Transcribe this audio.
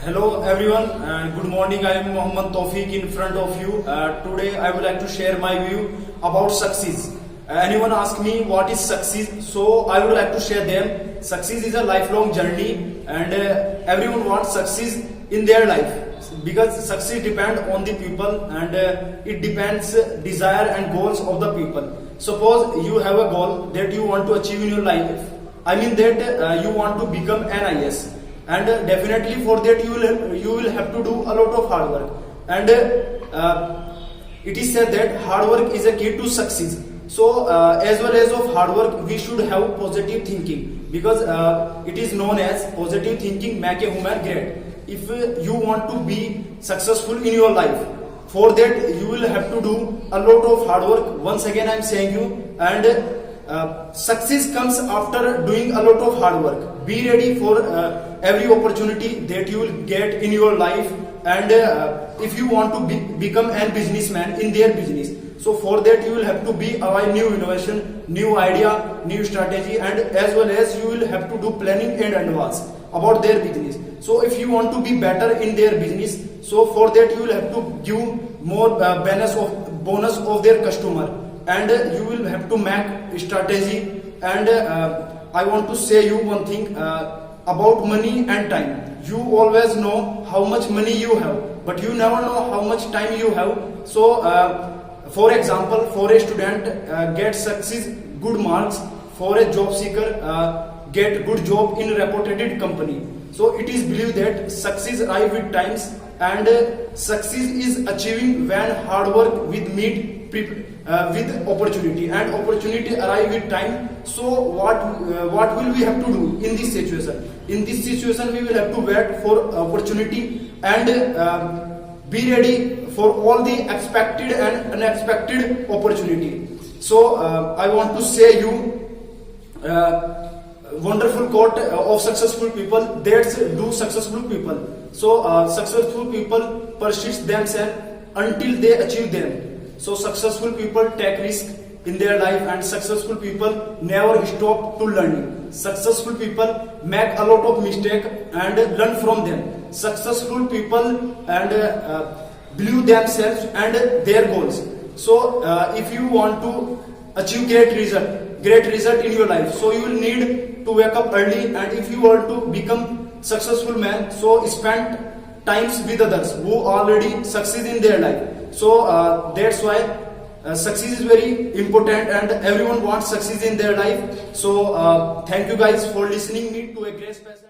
Hello everyone and good morning. I am Mohammed Tawfiq in front of you. Today I would like to share my view about success. Anyone ask me what is success? So I would like to share them. Success is a lifelong journey and everyone wants success in their life because success depends on the people and it depends desire and goals of the people. Suppose you have a goal that you want to achieve in your life. I mean that you want to become an IS. And definitely for that you will have to do a lot of hard work, and it is said that hard work is a key to success. So as well as of hard work we should have positive thinking because it is known as positive thinking make a human great. If you want to be successful in your life, for that you will have to do a lot of hard work. Once again I am saying you, and success comes after doing a lot of hard work. Be ready for every opportunity that you will get in your life, and if you want to become a businessman in their business, so for that you will have to be a new innovation, new idea, new strategy, and as well as you will have to do planning and advance about their business. So if you want to be better in their business, so for that you will have to give more bonus of their customer, and you will have to make strategy. And I want to say you one thing about money and time. You always know how much money you have, but you never know how much time you have. So for example, for a student get success good marks, for a job seeker get good job in reputed company. So it is believed that success arrive with times, and success is achieving when hard work with with opportunity, and opportunity arrive with time. So what will we have to do in this situation? In this situation we will have to wait for opportunity and be ready for all the expected and unexpected opportunity. So I want to say you wonderful quote of successful people, that's do successful people. So successful people persist themselves until they achieve them. So successful people take risk in their life, and successful people never stop to learning. Successful people make a lot of mistake and learn from them. Successful people and believe themselves and their goals. So if you want to achieve great result in your life, so you will need to wake up early, and if you want to become successful man, so spend times with others who already succeed in their life. So that's why success is very important and everyone wants success in their life. So thank you guys for listening me to a great person.